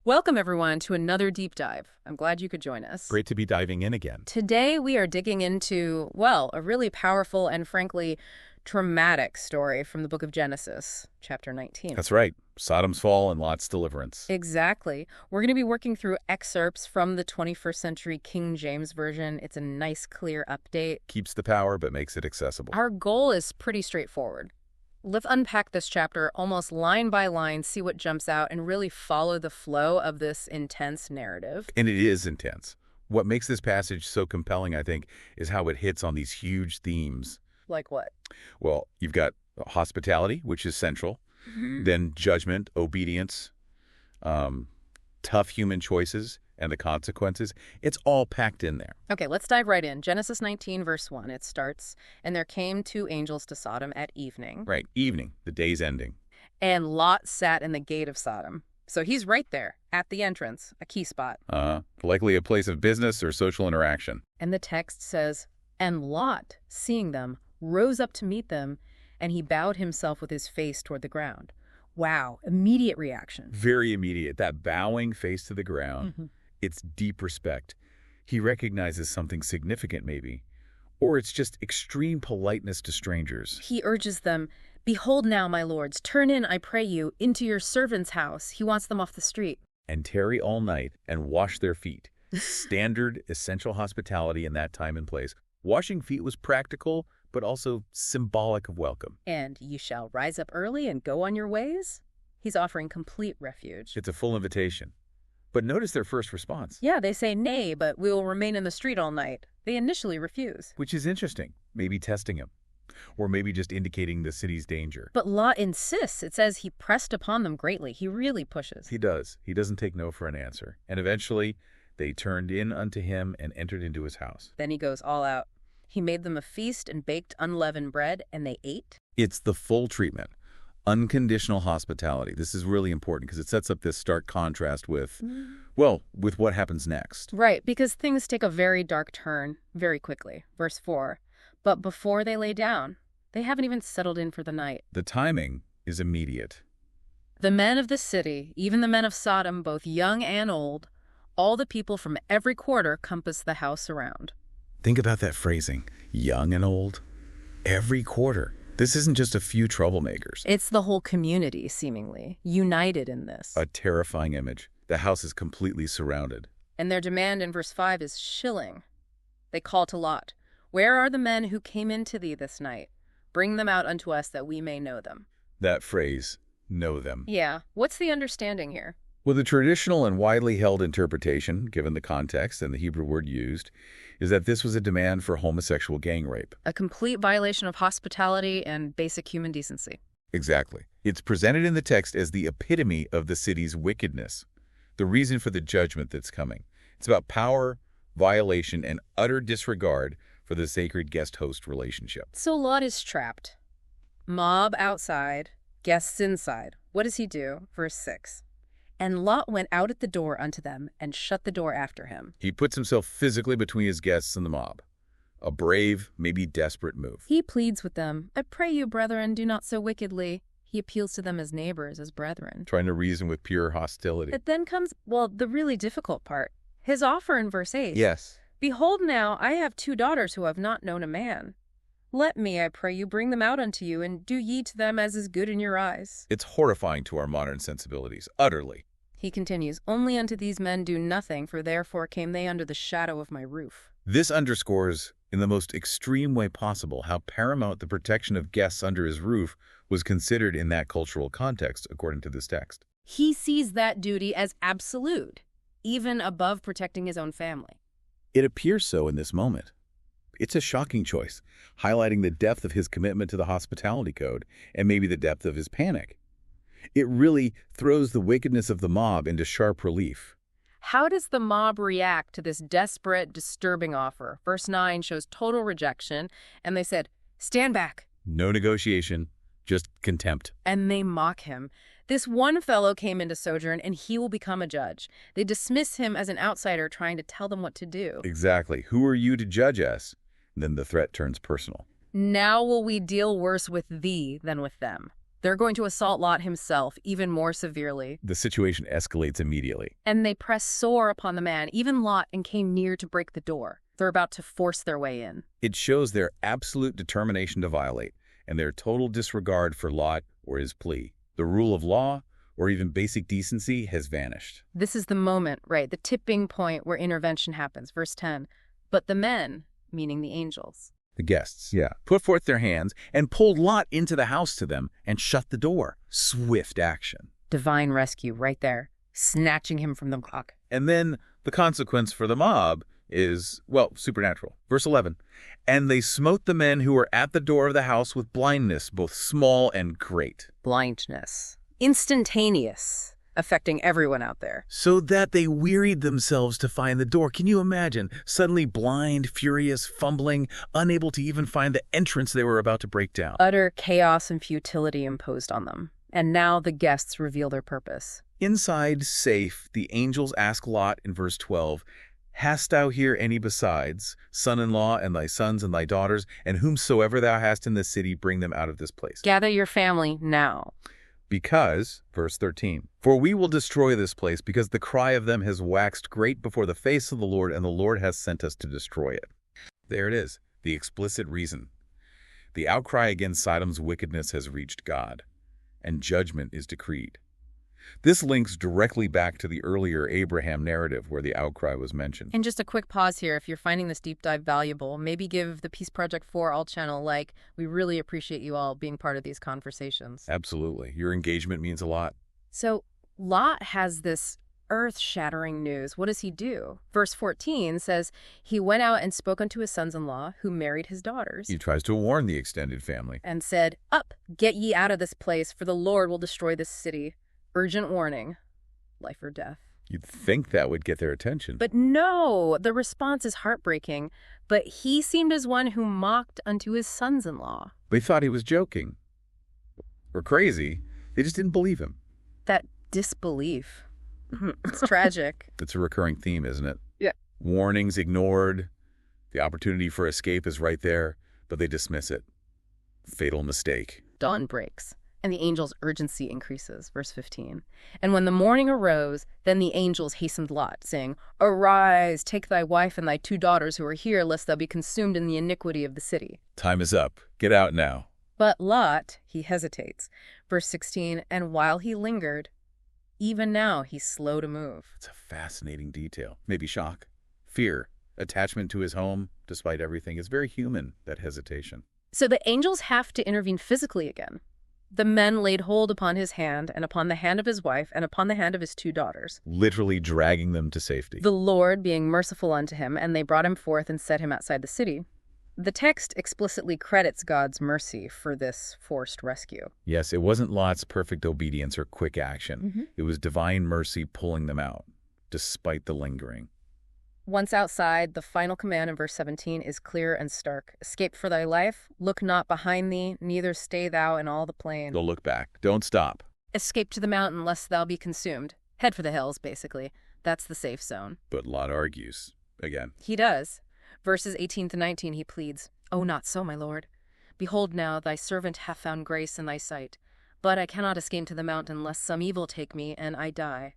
Welcome, everyone, to another deep dive. I'm glad you could join us. Great to be diving in again. Today, we are digging into, well, a really powerful and frankly traumatic story from the book of Genesis, chapter 19. That's right. Sodom's fall and Lot's deliverance. Exactly. We're going to be working through excerpts from the 21st century King James Version. It's a nice, clear update. Keeps the power, but makes it accessible. Our goal is pretty straightforward. Let's unpack this chapter almost line by line, see what jumps out, and really follow the flow of this intense narrative. And it is intense. What makes this passage so compelling, I think, is how it hits on these huge themes. Like what? Well, you've got hospitality, which is central, then judgment, obedience, tough human choices, and the consequences. It's all packed in there. Okay, let's dive right in. Genesis 19, verse 1, it starts, "And there came two angels to Sodom at evening." Right, evening, the day's ending. "And Lot sat in the gate of Sodom." So he's right there, at the entrance, a key spot. Likely a place of business or social interaction. And the text says, "And Lot, seeing them, rose up to meet them, and he bowed himself with his face toward the ground." Wow, immediate reaction. Very immediate. That bowing face to the ground. It's deep respect. He recognizes something significant, maybe. Or it's just extreme politeness to strangers. He urges them, "Behold now, my lords, turn in, I pray you, into your servant's house." He wants them off the street. And tarry all night and wash their feet. Standard, essential hospitality in that time and place. Washing feet was practical, but also symbolic of welcome. "And you shall rise up early and go on your ways." He's offering complete refuge. It's a full invitation. But notice their first response. Yeah, they say, "Nay, but we will remain in the street all night." They initially refuse. Which is interesting. Maybe testing him. Or maybe just indicating the city's danger. But Lot insists. It says he pressed upon them greatly. He really pushes. He does. He doesn't take no for an answer. And eventually, they turned in unto him and entered into his house. Then he goes all out. He made them a feast and baked unleavened bread, and they ate. It's the full treatment. Unconditional hospitality. This is really important because it sets up this stark contrast with, well, with what happens next. Right, because things take a very dark turn very quickly. Verse 4, "But before they lay down, they haven't even settled in for the night. The timing is immediate. The men of the city, even the men of Sodom, both young and old, all the people from every quarter compass the house around." Think about that phrasing, young and old. Every quarter. This isn't just a few troublemakers. It's the whole community, seemingly, united in this. A terrifying image. The house is completely surrounded. And their demand in verse 5 is chilling. They call to Lot, "Where are the men who came into thee this night? Bring them out unto us that we may know them." That phrase, know them. Yeah, what's the understanding here? Well, the traditional and widely held interpretation, given the context and the Hebrew word used, is that this was a demand for homosexual gang rape. A complete violation of hospitality and basic human decency. Exactly. It's presented in the text as the epitome of the city's wickedness, the reason for the judgment that's coming. It's about power, violation, and utter disregard for the sacred guest-host relationship. So Lot is trapped. Mob outside, guests inside. What does he do? Verse 6. "And Lot went out at the door unto them, and shut the door after him." He puts himself physically between his guests and the mob. A brave, maybe desperate move. He pleads with them, "I pray you, brethren, do not so wickedly." He appeals to them as neighbors, as brethren. Trying to reason with pure hostility. But then comes, well, the really difficult part. His offer in verse 8. Yes. "Behold now, I have two daughters who have not known a man. Let me, I pray you, bring them out unto you, and do ye to them as is good in your eyes." It's horrifying to our modern sensibilities, utterly. He continues, "Only unto these men do nothing, for therefore came they under the shadow of my roof." This underscores, in the most extreme way possible, how paramount the protection of guests under his roof was considered in that cultural context, according to this text. He sees that duty as absolute, even above protecting his own family. It appears so in this moment. It's a shocking choice, highlighting the depth of his commitment to the hospitality code and maybe the depth of his panic. It really throws the wickedness of the mob into sharp relief. How does the mob react to this desperate, disturbing offer? Verse 9 shows total rejection, and they said, "Stand back." No negotiation, just contempt. And they mock him. This one fellow came into sojourn, and he will become a judge. They dismiss him as an outsider trying to tell them what to do. Exactly. Who are you to judge us? Then the threat turns personal. Now will we deal worse with thee than with them. They're going to assault Lot himself even more severely. The situation escalates immediately. And they pressed sore upon the man, even Lot, and came near to break the door. They're about to force their way in. It shows their absolute determination to violate and their total disregard for Lot or his plea. The rule of law or even basic decency has vanished. This is the moment, right, the tipping point where intervention happens. Verse 10. But the men, meaning the angels, The guests, put forth their hands and pulled Lot into the house to them and shut the door. Swift action. divine rescue right there, snatching him from the clock. And then the consequence for the mob is, well, supernatural. Verse 11, and they smote the men who were at the door of the house with blindness, both small and great. Blindness. Instantaneous, affecting everyone out there. So that they wearied themselves to find the door. Can you imagine? Suddenly blind, furious, fumbling, unable to even find the entrance they were about to break down. Utter chaos and futility imposed on them. And now the guests reveal their purpose. Inside, safe, the angels ask Lot in verse 12, hast thou here any besides, son-in-law and thy sons and thy daughters, and whomsoever thou hast in the city, bring them out of this place. Gather your family now. Because, verse 13, for we will destroy this place, because the cry of them has waxed great before the face of the Lord, and the Lord has sent us to destroy it. There it is, the explicit reason. The outcry against Sodom's wickedness has reached God, and judgment is decreed. This links directly back to the earlier Abraham narrative where the outcry was mentioned. And just a quick pause here. If you're finding this deep dive valuable, maybe give the Peace Project 4 All channel a like. We really appreciate you all being part of these conversations. Absolutely. Your engagement means a lot. So Lot has this earth-shattering news. What does he do? Verse 14 says, he went out and spoke unto his sons-in-law, who married his daughters. He tries to warn the extended family. And said, up, get ye out of this place, for the Lord will destroy this city. Urgent warning, life or death. You'd think that would get their attention. But no, the response is heartbreaking. But he seemed as one who mocked unto his sons-in-law. They thought he was joking. Or crazy. They just didn't believe him. That disbelief. It's tragic. It's a recurring theme, isn't it? Yeah. Warnings ignored. The opportunity for escape is right there, but they dismiss it. Fatal mistake. Dawn breaks, and the angel's urgency increases. Verse 15. And when the morning arose, then the angels hastened Lot, saying, arise, take thy wife and thy 2 daughters who are here, lest thou be consumed in the iniquity of the city. Time is up. Get out now. But Lot, he hesitates. Verse 16, and while he lingered, even now he's slow to move. It's a fascinating detail. Maybe shock, fear, attachment to his home, despite everything. It's very human, that hesitation. So the angels have to intervene physically again. The men laid hold upon his hand, and upon the hand of his wife, and upon the hand of his 2 daughters. Literally dragging them to safety. The Lord being merciful unto him, and they brought him forth and set him outside the city. The text explicitly credits God's mercy for this forced rescue. Yes, it wasn't Lot's perfect obedience or quick action. It was divine mercy pulling them out, despite the lingering. Once outside, the final command in verse 17 is clear and stark. Escape for thy life, look not behind thee, neither stay thou in all the plain. Don't look back. Don't stop. Escape to the mountain, lest thou be consumed. Head for the hills, basically. That's the safe zone. But Lot argues. Again. He does. Verses 18 to 19, he pleads, oh, not so, my lord. Behold now, thy servant hath found grace in thy sight. But I cannot escape to the mountain, lest some evil take me, and I die.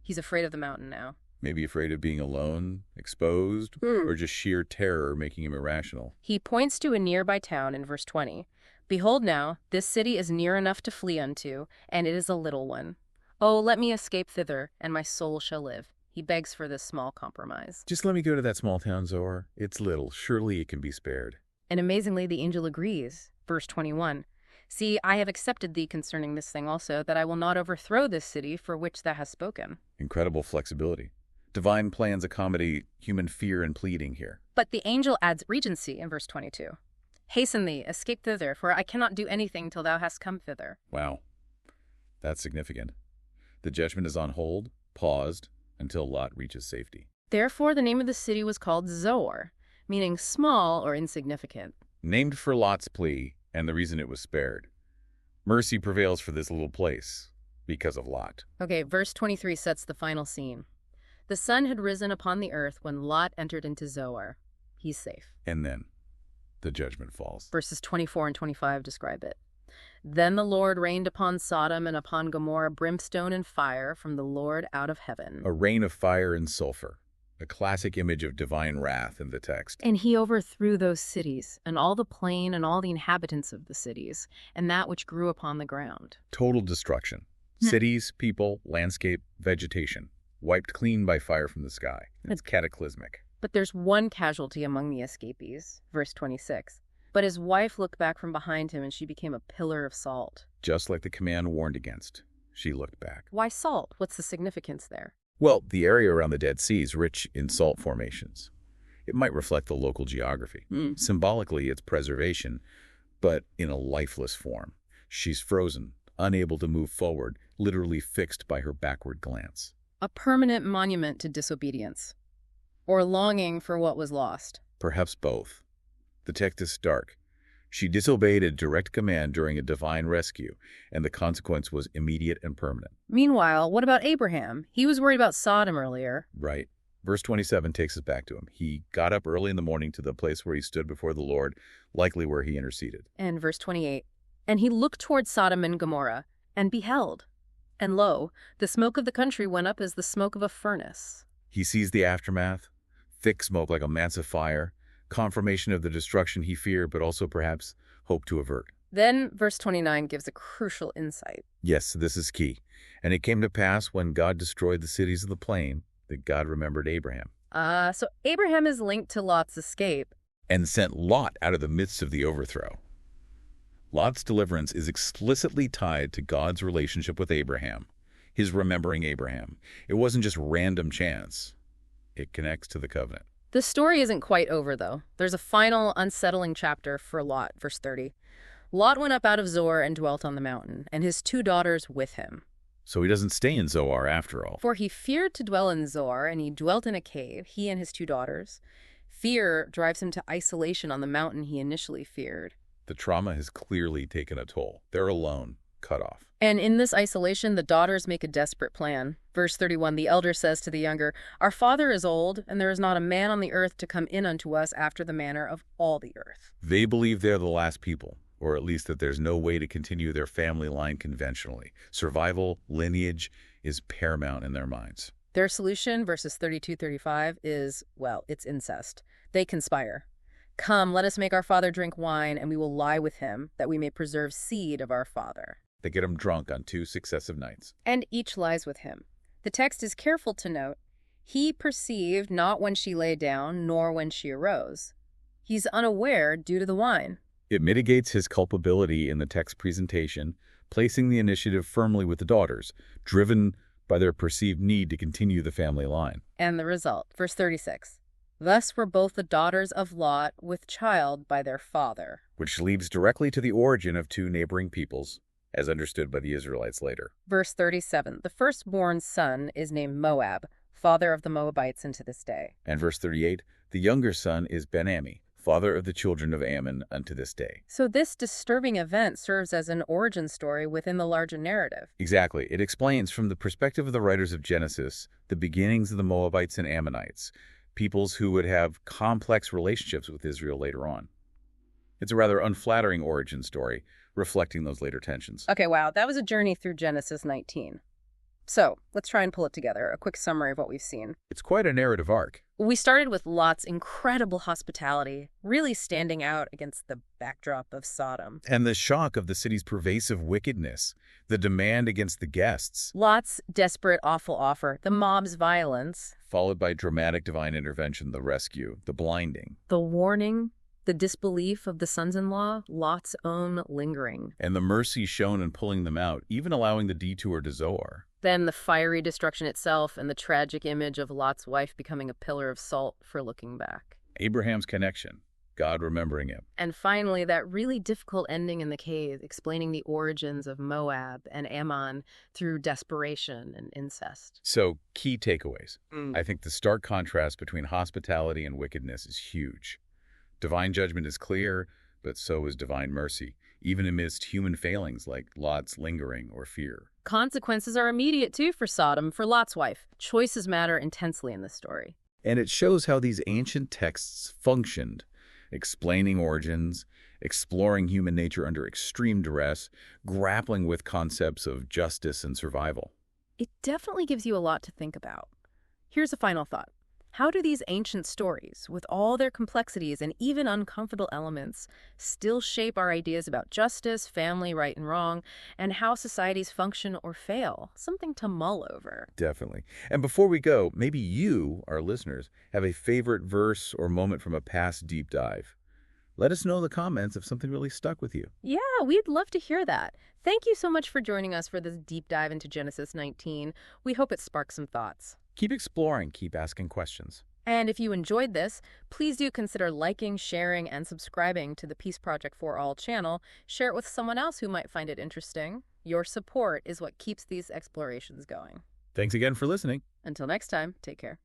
He's afraid of the mountain now. Maybe afraid of being alone, exposed, or just sheer terror making him irrational. He points to a nearby town in verse 20. Behold now, this city is near enough to flee unto, and it is a little one. Oh, let me escape thither, and my soul shall live. He begs for this small compromise. Just let me go to that small town, Zoar. It's little. Surely it can be spared. And amazingly, the angel agrees. Verse 21. See, I have accepted thee concerning this thing also, that I will not overthrow this city for which thou hast spoken. Incredible flexibility. Divine plans accommodate human fear and pleading here. But the angel adds regency in verse 22. Hasten thee, escape thither, for I cannot do anything till thou hast come thither. Wow. That's significant. The judgment is on hold, paused, until Lot reaches safety. Therefore, the name of the city was called Zoar, meaning small or insignificant. Named for Lot's plea and the reason it was spared. Mercy prevails for this little place because of Lot. Okay, verse 23 sets the final scene. The sun had risen upon the earth when Lot entered into Zoar. He's safe. And then the judgment falls. Verses 24 and 25 describe it. Then the Lord rained upon Sodom and upon Gomorrah brimstone and fire from the Lord out of heaven. A rain of fire and sulfur, a classic image of divine wrath in the text. And he overthrew those cities, and all the plain and all the inhabitants of the cities, and that which grew upon the ground. Total destruction. Cities, people, landscape, vegetation, wiped clean by fire from the sky. It's cataclysmic. But there's one casualty among the escapees, verse 26. But his wife looked back from behind him, and she became a pillar of salt. Just like the command warned against, she looked back. Why salt? What's the significance there? Well, the area around the Dead Sea is rich in salt formations. It might reflect the local geography. Symbolically, it's preservation, but in a lifeless form. She's frozen, unable to move forward, literally fixed by her backward glance. A permanent monument to disobedience, or longing for what was lost. Perhaps both. The text is stark. She disobeyed a direct command during a divine rescue, and the consequence was immediate and permanent. Meanwhile, what about Abraham? He was worried about Sodom earlier. Right. Verse 27 takes us back to him. He got up early in the morning to the place where he stood before the Lord, likely where he interceded. And verse 28. And he looked toward Sodom and Gomorrah, and beheld. And lo, the smoke of the country went up as the smoke of a furnace. He sees the aftermath, thick smoke like a massive fire, confirmation of the destruction he feared, but also perhaps hoped to avert. Then verse 29 gives a crucial insight. Yes, this is key. And it came to pass when God destroyed the cities of the plain that God remembered Abraham. So Abraham is linked to Lot's escape. And sent Lot out of the midst of the overthrow. Lot's deliverance is explicitly tied to God's relationship with Abraham, his remembering Abraham. It wasn't just random chance. It connects to the covenant. The story isn't quite over, though. There's a final unsettling chapter for Lot, verse 30. Lot went up out of Zoar and dwelt on the mountain, and his 2 daughters with him. So he doesn't stay in Zoar after all. For he feared to dwell in Zoar, and he dwelt in a cave, he and his 2 daughters. Fear drives him to isolation on the mountain he initially feared. The trauma has clearly taken a toll. They're alone, cut off. And in this isolation, the daughters make a desperate plan. Verse 31, the elder says to the younger, Our father is old, and there is not a man on the earth to come in unto us after the manner of all the earth. They believe they're the last people, or at least that there's no way to continue their family line conventionally. Survival, lineage, is paramount in their minds. Their solution, verses 32-35, is, well, it's incest. They conspire. Come, let us make our father drink wine, and we will lie with him, that we may preserve seed of our father. They get him drunk on 2 successive nights. And each lies with him. The text is careful to note, he perceived not when she lay down, nor when she arose. He's unaware due to the wine. It mitigates his culpability in the text presentation, placing the initiative firmly with the daughters, driven by their perceived need to continue the family line. And the result, verse 36. Thus were both the daughters of Lot with child by their father. Which leads directly to the origin of 2 neighboring peoples, as understood by the Israelites later. Verse 37. The firstborn son is named Moab, father of the Moabites unto this day. And verse 38. The younger son is Ben-Ammi, father of the children of Ammon unto this day. So this disturbing event serves as an origin story within the larger narrative. Exactly. It explains from the perspective of the writers of Genesis the beginnings of the Moabites and Ammonites, peoples who would have complex relationships with Israel later on. It's a rather unflattering origin story, reflecting those later tensions. Okay, wow, that was a journey through Genesis 19. So, let's try and pull it together, a quick summary of what we've seen. It's quite a narrative arc. We started with Lot's incredible hospitality, really standing out against the backdrop of Sodom. And the shock of the city's pervasive wickedness, the demand against the guests. Lot's desperate, awful offer, the mob's violence. Followed by dramatic divine intervention, the rescue, the blinding. The warning, the disbelief of the sons-in-law, Lot's own lingering. And the mercy shown in pulling them out, even allowing the detour to Zoar. Then the fiery destruction itself and the tragic image of Lot's wife becoming a pillar of salt for looking back. Abraham's connection, God remembering him. And finally, that really difficult ending in the cave, explaining the origins of Moab and Ammon through desperation and incest. So, key takeaways. I think the stark contrast between hospitality and wickedness is huge. Divine judgment is clear, but so is divine mercy, even amidst human failings like Lot's lingering or fear. Consequences are immediate, too, for Sodom, for Lot's wife. Choices matter intensely in this story. And it shows how these ancient texts functioned explaining origins, exploring human nature under extreme duress, grappling with concepts of justice and survival. It definitely gives you a lot to think about. Here's a final thought. How do these ancient stories, with all their complexities and even uncomfortable elements, still shape our ideas about justice, family, right and wrong, and how societies function or fail? Something to mull over. Definitely. And before we go, maybe you, our listeners, have a favorite verse or moment from a past deep dive. Let us know in the comments if something really stuck with you. Yeah, we'd love to hear that. Thank you so much for joining us for this deep dive into Genesis 19. We hope it sparks some thoughts. Keep exploring, keep asking questions. And if you enjoyed this, please do consider liking, sharing, and subscribing to the Peace Project for All channel. Share it with someone else who might find it interesting. Your support is what keeps these explorations going. Thanks again for listening. Until next time, take care.